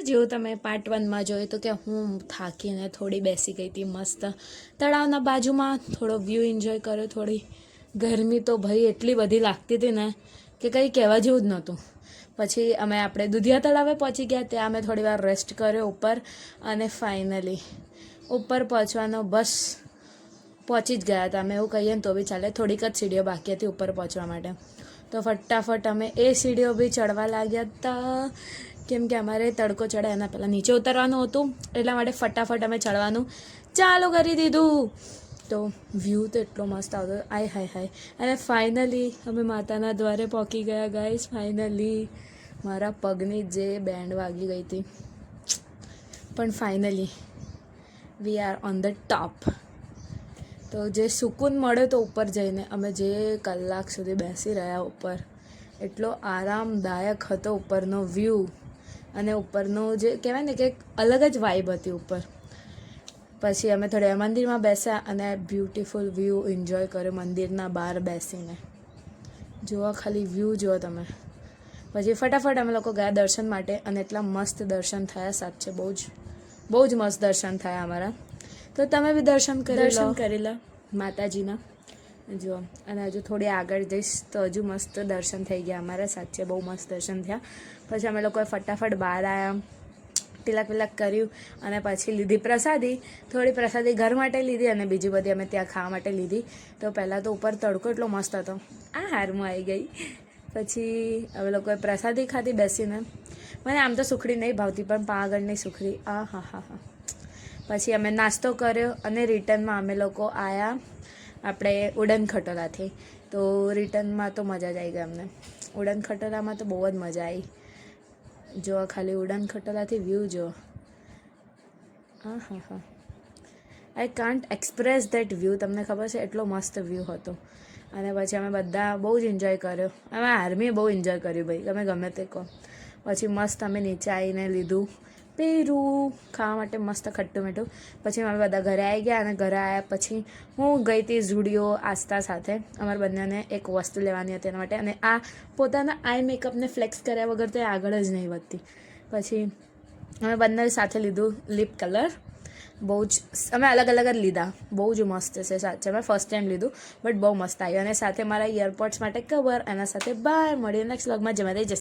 જેવું તમે પાર્ટ 1માં જોયું તો કે હું થાકીને થોડી બેસી ગઈ હતી મસ્ત તળાવના બાજુમાં થોડો વ્યૂ એન્જોય કર્યો. થોડી ગરમી તો ભાઈ એટલી બધી લાગતી હતી ને કે કંઈ કહેવા જેવું જ નહોતું. પછી અમે આપણે દુધિયા તળાવે પહોંચી ગયા. ત્યાં અમે થોડી વાર રેસ્ટ કર્યો ઉપર અને ફાઇનલી ઉપર પહોંચવાનો બસ પહોંચી જ ગયા હતા. અમે એવું કહીએ ને તો બી ચાલે, થોડીક જ સીડીઓ બાકી હતી ઉપર પહોંચવા માટે. તો ફટાફટ અમે એ સીડીઓ બી ચડવા લાગ્યા હતા, કેમ કે અમારે તડકો ચડે એના પહેલાં નીચે ઉતરવાનું હતું, એટલા માટે ફટાફટ અમે ચડવાનું ચાલુ કરી દીધું. તો વ્યૂ તો એટલો મસ્ત આવતો, આય હાય હાય. અને ફાઇનલી અમે માતાના દ્વારે પહોંચી ગયા ગાઈસ. ફાઇનલી મારા પગની જે બેન્ડ વાગી ગઈ હતી, પણ finally we are on the top. તો જે સુકૂન મળ્યો તો ઉપર જઈને, અમે જે કલાક સુધી બેસી રહ્યા ઉપર, એટલો આરામદાયક હતો ઉપરનો વ્યૂ. અને ઉપરનો જે કહેવાય ને કે અલગ જ વાઇબ હતી ઉપર. પછી અમે થોડા મંદિરમાં બેસ્યા અને બ્યુટિફુલ વ્યૂ એન્જોય કર્યો મંદિરના બહાર બેસીને. જુઓ ખાલી વ્યૂ જુઓ તમે. પછી ફટાફટ અમે લોકો ગયા દર્શન માટે અને એટલા મસ્ત દર્શન થયા. સાચે બહુ જ મસ્ત દર્શન થયા અમારા. તો તમે બી દર્શન કરી લો માતાજીના. જુઓ, અને હજુ થોડી આગળ જઈશ તો હજુ મસ્ત દર્શન થઈ ગયા અમારા. સાચે બહુ મસ્ત દર્શન થયા. પછી અમે લોકોએ ફટાફટ બહાર આવ્યા, તિલક કર્યું અને પછી લીધી પ્રસાદી. થોડી પ્રસાદી ઘર માટે લીધી અને બીજી બધી અમે ત્યાં ખાવા માટે લીધી. તો પહેલાં તો ઉપર તડકો એટલો મસ્ત હતો, આ હારમાં આવી ગઈ. પછી અમે લોકોએ પ્રસાદી ખાધી બેસીને. મને આમ તો સુખડી નહીં ભાવતી, પણ પાવાગઢની સુખડી આ હા હા હા. પછી અમે નાસ્તો કર્યો અને રિટર્નમાં અમે લોકો આવ્યા આપણે ઉડન ખટોલાથી. તો રિટર્નમાં તો મજા જ આવી ગઈ અમને. ઉડન ખટોલામાં તો બહુ જ મજા આવી. જો ખાલી ઉડન ખટોલાથી વ્યૂ જો, હા હા હા, I can't express that view. તમને ખબર છે એટલો મસ્ત વ્યૂ હતો. અને પછી અમે બધા બહુ જ એન્જોય કર્યો. અમે આર્મીએ બહુ એન્જોય કર્યું ભાઈ, તમે ગમે તે કહો. પછી મસ્ત અમે નીચે આવીને લીધું પેરું ખાવા માટે મસ્ત ખટ્ટું મીઠું. પછી અમે બધા ઘરે આવી ગયા અને ઘરે આવ્યા પછી હું ગઈ હતી ઝુડિયો આસ્થા સાથે. અમારા બંનેને એક વસ્તુ લેવાની હતી એના માટે. અને આ પોતાના આઈ મેકઅપને ફ્લેક્સ કર્યા વગર તો એ આગળ જ નહીં વધતી. પછી અમે બંને સાથે લીધું લિપ કલર. બહુ જ અમે અલગ અલગ જ લીધા. બહુ જ મસ્ત છે સાચે. મેં ફર્સ્ટ ટાઈમ લીધું બટ બહુ મસ્ત આવ્યું. અને સાથે મારા ઇયરપોડ્સ માટે કવર. એના સાથે બાય મળીએ નેક્સ્ટ વ્લોગમાં. જમા રહી જશે.